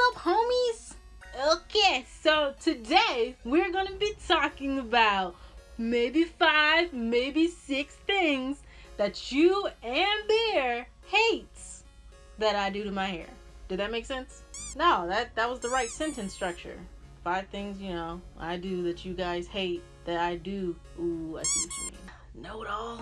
up, homies? Okay, so today we're gonna be talking about maybe 5, maybe 6 things that you and Bear hates that I do to my hair. Did that make sense? No, that was the right sentence structure. 5 things, I do that you guys hate that I do. Ooh, I see what you mean. Know it all.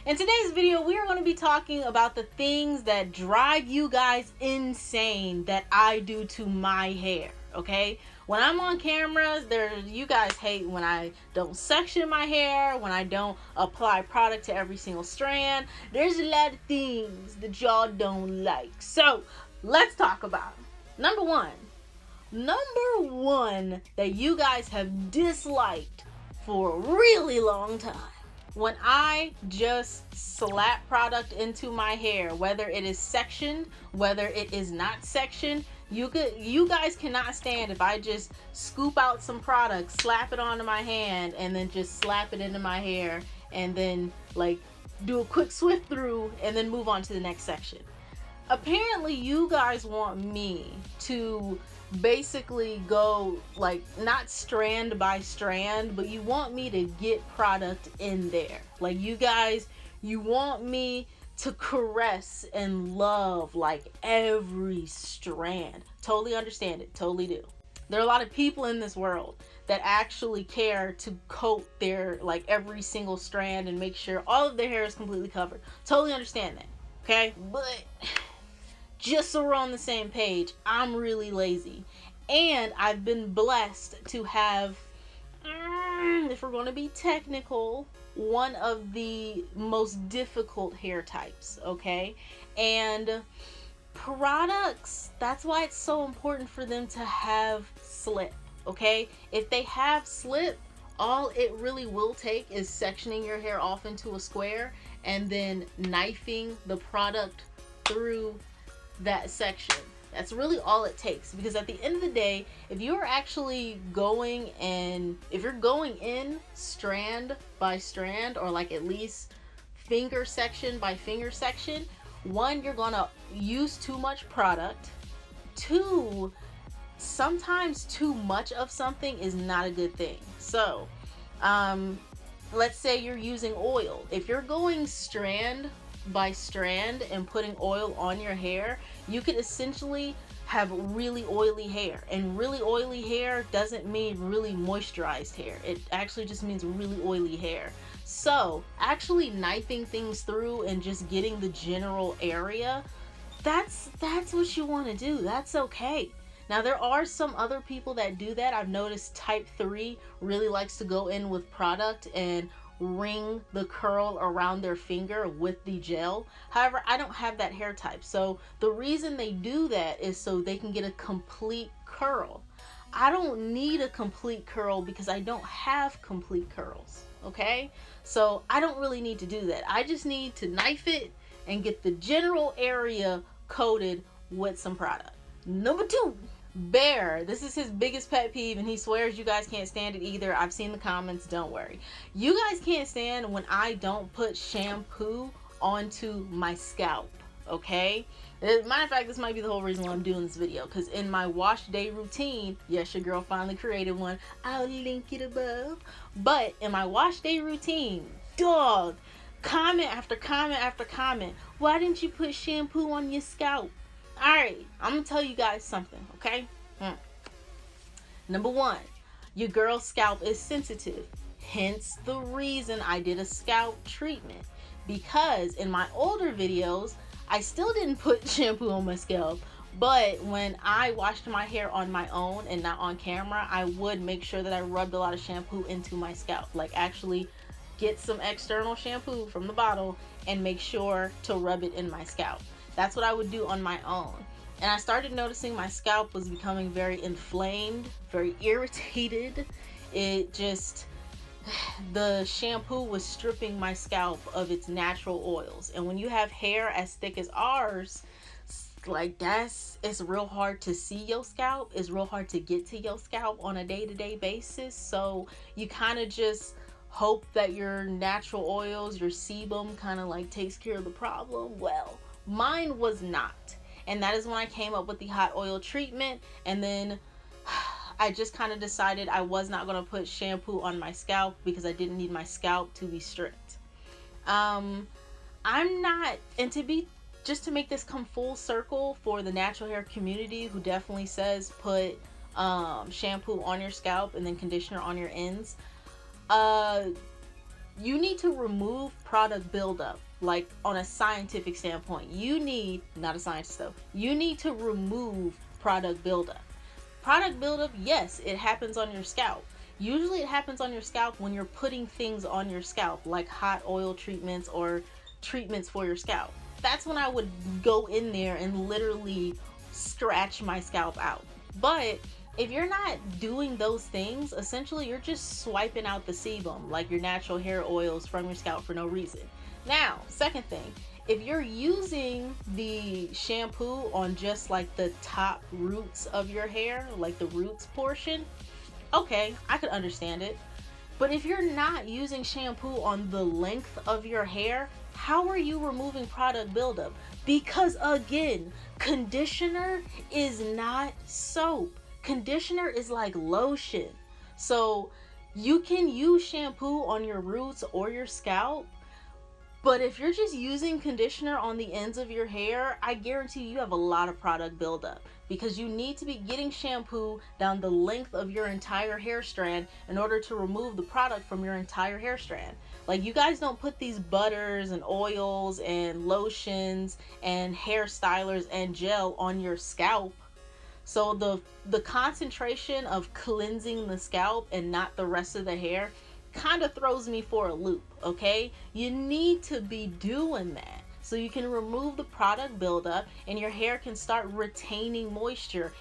In today's video, we are going to be talking about the things that drive you guys insane that I do to my hair, okay? When I'm on cameras, you guys hate when I don't section my hair, when I don't apply product to every single strand. There's a lot of things that y'all don't like. So, let's talk about them. Number one that you guys have disliked for a really long time. When I just slap product into my hair, whether it is sectioned, whether it is not sectioned, you guys cannot stand if I just scoop out some product, slap it onto my hand, and then just slap it into my hair, and then like do a quick swift through and then move on to the next section. Apparently you guys want me to basically go like not strand by strand, but you want me to get product in there. Like you want me to caress and love like every strand. Totally understand it, totally do. There are a lot of people in this world that actually care to coat their like every single strand and make sure all of their hair is completely covered. Totally understand that, okay? But just so we're on the same page, I'm really lazy. And I've been blessed to have, if we're going to be technical, one of the most difficult hair types, okay? And products, that's why it's so important for them to have slip, okay? If they have slip, all it really will take is sectioning your hair off into a square and then knifing the product through that section. That's really all it takes, because at the end of the day, if you're actually going in strand by strand, or like at least finger section by finger section, 1, you're gonna use too much product. 2, sometimes too much of something is not a good thing. So let's say you're using oil. If you're going strand by strand and putting oil on your hair, you could essentially have really oily hair. And really oily hair doesn't mean really moisturized hair. It actually just means really oily hair. So actually knifing things through and just getting the general area, that's what you want to do. That's okay. Now there are some other people that do that. I've noticed type 3 really likes to go in with product and ring the curl around their finger with the gel. However, I don't have that hair type. So the reason they do that is so they can get a complete curl. I don't need a complete curl because I don't have complete curls, okay? So I don't really need to do that. I just need to knife it and get the general area coated with some product. Number 2. Bear, this is his biggest pet peeve, and he swears you guys can't stand it either. I've seen the comments, don't worry. You guys can't stand when I don't put shampoo onto my scalp, okay? Matter of fact, this might be the whole reason why I'm doing this video, because in my wash day routine, yes, your girl finally created one, I'll link it above, but in my wash day routine, dog, comment after comment after comment, why didn't you put shampoo on your scalp? Alright, I'm gonna tell you guys something, okay? Number 1, your girl's scalp is sensitive. Hence the reason I did a scalp treatment. Because in my older videos, I still didn't put shampoo on my scalp. But when I washed my hair on my own and not on camera, I would make sure that I rubbed a lot of shampoo into my scalp. Like actually get some external shampoo from the bottle and make sure to rub it in my scalp. That's what I would do on my own. And I started noticing my scalp was becoming very inflamed, very irritated. The shampoo was stripping my scalp of its natural oils. And when you have hair as thick as ours, like it's real hard to see your scalp. It's real hard to get to your scalp on a day-to-day basis. So you kind of just hope that your natural oils, your sebum kind of like takes care of the problem. Well, mine was not. and that is when I came up with the hot oil treatment. And then I just kind of decided I was not going to put shampoo on my scalp because I didn't need my scalp to be stripped. I'm not, and just to make this come full circle for the natural hair community who definitely says put shampoo on your scalp and then conditioner on your ends, you need to remove product buildup. Like on a scientific standpoint, you need, not a scientist though, you need to remove product buildup. Product buildup, yes, it happens on your scalp. Usually it happens on your scalp when you're putting things on your scalp, like hot oil treatments or treatments for your scalp. That's when I would go in there and literally scratch my scalp out. But if you're not doing those things, essentially you're just swiping out the sebum, like your natural hair oils, from your scalp for no reason. Now, second thing, if you're using the shampoo on just like the top roots of your hair, like the roots portion, okay, I could understand it. But if you're not using shampoo on the length of your hair, how are you removing product buildup? Because again, conditioner is not soap. Conditioner is like lotion. So you can use shampoo on your roots or your scalp, but if you're just using conditioner on the ends of your hair, I guarantee you have a lot of product buildup, because you need to be getting shampoo down the length of your entire hair strand in order to remove the product from your entire hair strand. Like, you guys don't put these butters and oils and lotions and hair stylers and gel on your scalp. So the concentration of cleansing the scalp and not the rest of the hair kind of throws me for a loop, okay? You need to be doing that so you can remove the product buildup and your hair can start retaining moisture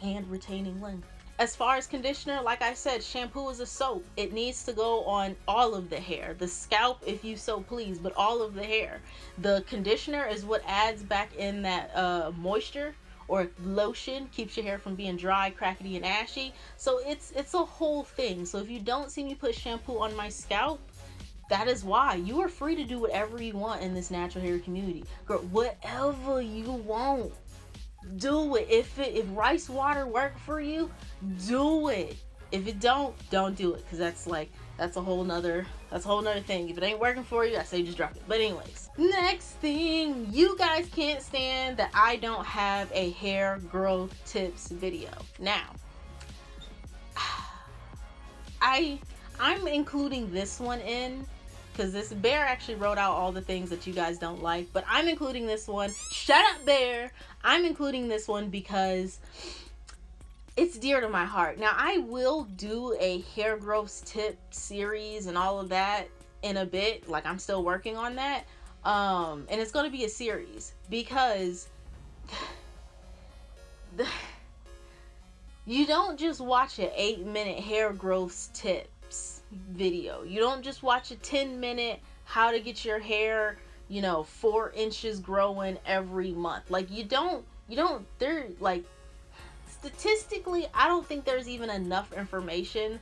and retaining length. As far as conditioner, like I said, shampoo is a soap. It needs to go on all of the hair, the scalp if you so please, but all of the hair. The conditioner is what adds back in that moisture, or lotion, keeps your hair from being dry, crackety, and ashy. So it's a whole thing. So if you don't see me put shampoo on my scalp, that is why. You are free to do whatever you want in this natural hair community. Girl, whatever you want, do it. If rice water work for you, do it. If it don't do it, because that's a whole nother thing. If it ain't working for you, I say just drop it. But anyways, next thing, you guys can't stand that I don't have a hair growth tips video. Now, I'm including this one in because this Bear actually wrote out all the things that you guys don't like, but I'm including this one. Shut up, Bear. I'm including this one because it's dear to my heart. Now, I will do a hair growth tip series and all of that in a bit. Like, I'm still working on that. And it's going to be a series because you don't just watch an 8-minute hair growth tips video. You don't just watch a 10-minute how to get your hair, 4 inches growing every month. Like, they're like, statistically, I don't think there's even enough information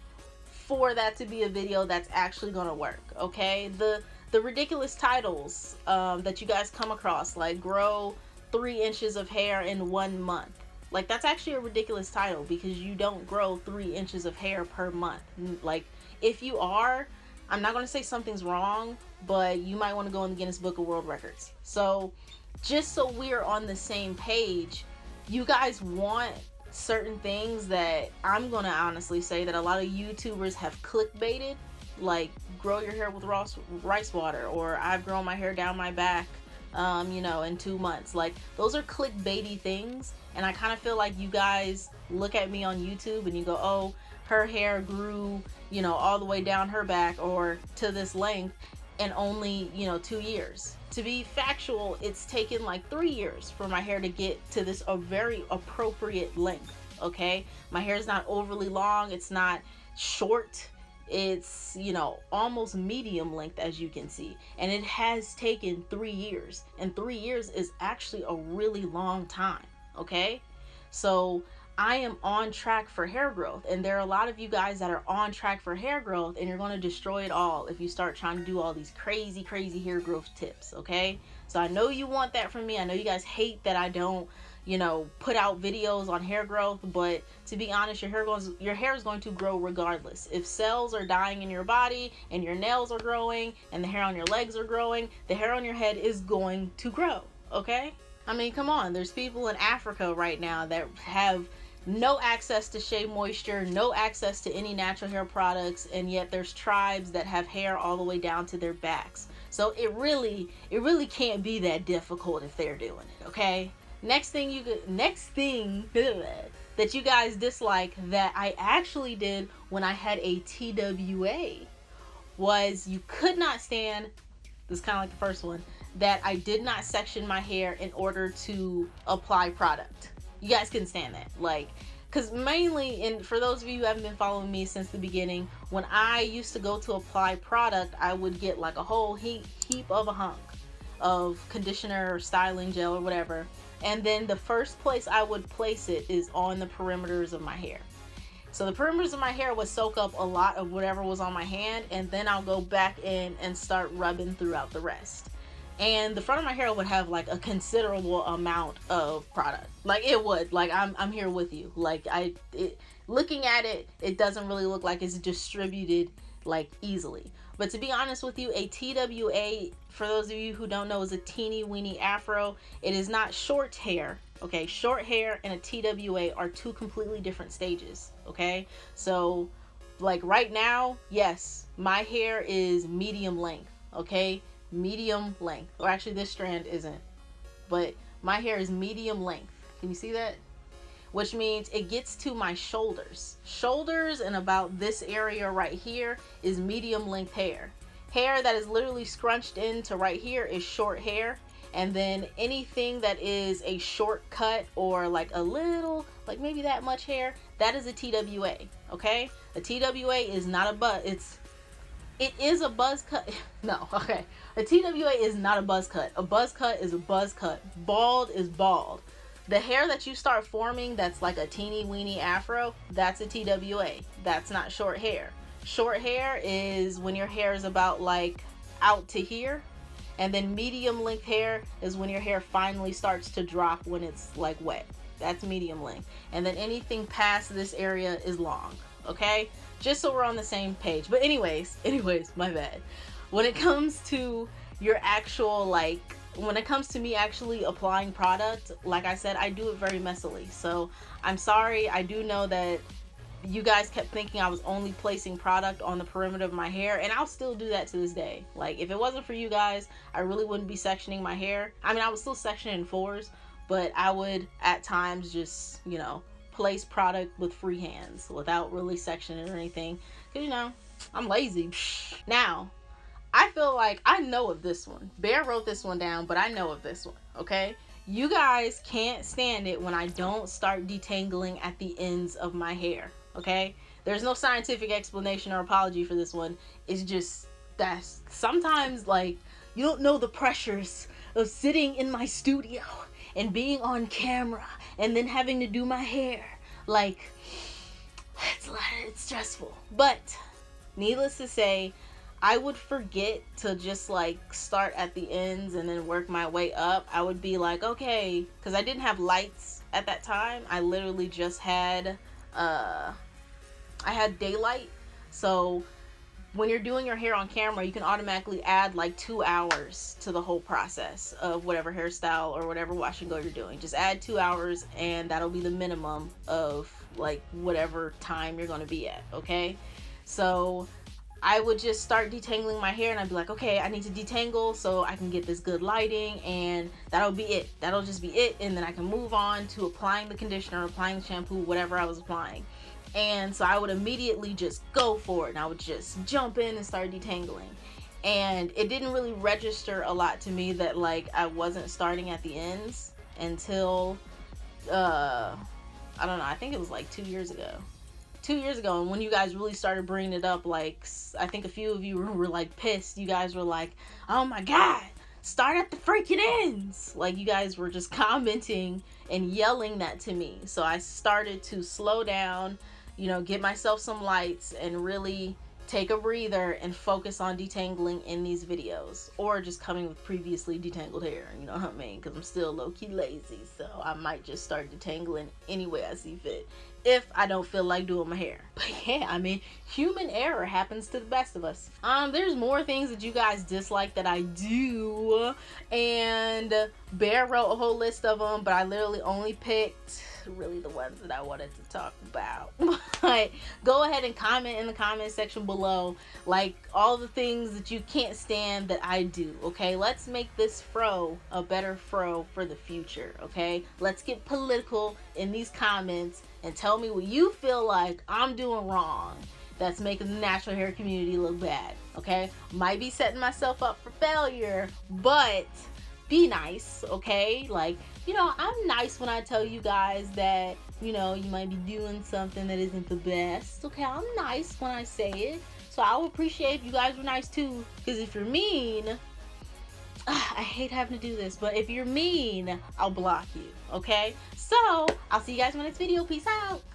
for that to be a video that's actually gonna work, okay? The ridiculous titles that you guys come across, like grow 3 inches of hair in 1 month. Like, that's actually a ridiculous title because you don't grow 3 inches of hair per month. Like, if you are, I'm not gonna say something's wrong, but you might want to go in the Guinness Book of World Records. So, just so we're on the same page, you guys want certain things that I'm gonna honestly say that a lot of YouTubers have clickbaited, like grow your hair with rice water, or I've grown my hair down my back in 2 months. Like, those are clickbaity things, and I kind of feel like you guys look at me on YouTube and you go, oh, her hair grew all the way down her back or to this length in only 2 years. To be factual, it's taken like 3 years for my hair to get to this a very appropriate length, okay? My hair is not overly long, it's not short, it's almost medium length, as you can see, and it has taken 3 years, and 3 years is actually a really long time, okay? So I am on track for hair growth, and there are a lot of you guys that are on track for hair growth, and you're going to destroy it all if you start trying to do all these crazy hair growth tips, okay? So I know you want that from me. I know you guys hate that I don't you know, put out videos on hair growth, but to be honest, your hair is going to grow regardless. If cells are dying in your body and your nails are growing and the hair on your legs are growing, the hair on your head is going to grow, okay? I mean, come on, there's people in Africa right now that have no access to shea moisture, no access to any natural hair products, and yet there's tribes that have hair all the way down to their backs. So it really can't be that difficult if they're doing it, okay? Next thing that you guys dislike that I actually did when I had a TWA was you could not stand, this is kind of like the first one, that I did not section my hair in order to apply product. You guys couldn't stand that. Like, because mainly, and for those of you who haven't been following me since the beginning, when I used to go to apply product, I would get like a whole heap of a hunk of conditioner or styling gel or whatever. And then the first place I would place it is on the perimeters of my hair. So the perimeters of my hair would soak up a lot of whatever was on my hand, and then I'll go back in and start rubbing throughout the rest. And the front of my hair would have like a considerable amount of product. Like it would, like I'm here with you. Like looking at it, it doesn't really look like it's distributed like easily. But to be honest with you, a TWA, for those of you who don't know, is a teeny weeny afro. It is not short hair. Okay, short hair and a TWA are two completely different stages. Okay, so like right now, yes, my hair is medium length. Okay, medium length, or actually this strand isn't, but my hair is medium length. Can you see that? Which means it gets to my shoulders and about this area right here is medium length hair. Hair that is literally scrunched into right here is short hair, and then anything that is a short cut or like a little, like maybe that much hair, that is a TWA. Okay, a TWA is not a buzz, it is a buzz cut. No, okay. A TWA is not a buzz cut. A buzz cut is a buzz cut. Bald is bald. The hair that you start forming that's like a teeny weeny afro, that's a TWA. That's not short hair. Short hair is when your hair is about like out to here. And then medium length hair is when your hair finally starts to drop when it's like wet. That's medium length. And then anything past this area is long. Okay? Just so we're on the same page. But anyways, my bad. When it comes to your actual, like, when it comes to me actually applying product, like I said, I do it very messily. So I'm sorry. I do know that you guys kept thinking I was only placing product on the perimeter of my hair, and I'll still do that to this day. Like, if it wasn't for you guys, I really wouldn't be sectioning my hair. I mean, I would still section in fours, but I would at times just, you know, place product with free hands without really sectioning or anything, because, you know, I'm lazy. Now, I feel like I know of this one. Bear wrote this one down, but I know of this one, okay? You guys can't stand it when I don't start detangling at the ends of my hair, okay? There's no scientific explanation or apology for this one. It's just that sometimes, like, you don't know the pressures of sitting in my studio and being on camera and then having to do my hair. Like, it's stressful. But needless to say, I would forget to just like start at the ends and then work my way up. I would be like, okay, because I didn't have lights at that time. I literally just had I had daylight. So when you're doing your hair on camera, you can automatically add like 2 hours to the whole process of whatever hairstyle or whatever wash and go you're doing. Just add 2 hours and that'll be the minimum of like whatever time you're going to be at, okay? So I would just start detangling my hair and I'd be like, okay, I need to detangle so I can get this good lighting, and that'll be it. That'll just be it. And then I can move on to applying the conditioner, applying the shampoo, whatever I was applying. And so I would immediately just go for it, and I would just jump in and start detangling. And it didn't really register a lot to me that like I wasn't starting at the ends until I don't know, I think it was like 2 years ago. 2 years ago, and when you guys really started bringing it up, like I think a few of you were like pissed. You guys were like, oh my god, start at the freaking ends. Like, you guys were just commenting and yelling that to me. So I started to slow down, you know, get myself some lights and really take a breather and focus on detangling in these videos, or just coming with previously detangled hair, you know what I mean, because I'm still low-key lazy, so I might just start detangling any way I see fit if I don't feel like doing my hair. But yeah, I mean, human error happens to the best of us. There's more things that you guys dislike that I do, and Bear wrote a whole list of them, but I literally only picked really the ones that I wanted to talk about. But go ahead and comment in the comment section below, like, all the things that you can't stand that I do, okay? Let's make this fro a better fro for the future, okay? Let's get political in these comments and tell me what you feel like I'm doing wrong that's making the natural hair community look bad, okay? Might be setting myself up for failure, but be nice, okay? Like, you know, I'm nice when I tell you guys that, you know, you might be doing something that isn't the best, okay? I'm nice when I say it, so I would appreciate if you guys were nice too, because if you're mean, I hate having to do this, but if you're mean, I'll block you, okay? So, I'll see you guys in my next video. Peace out!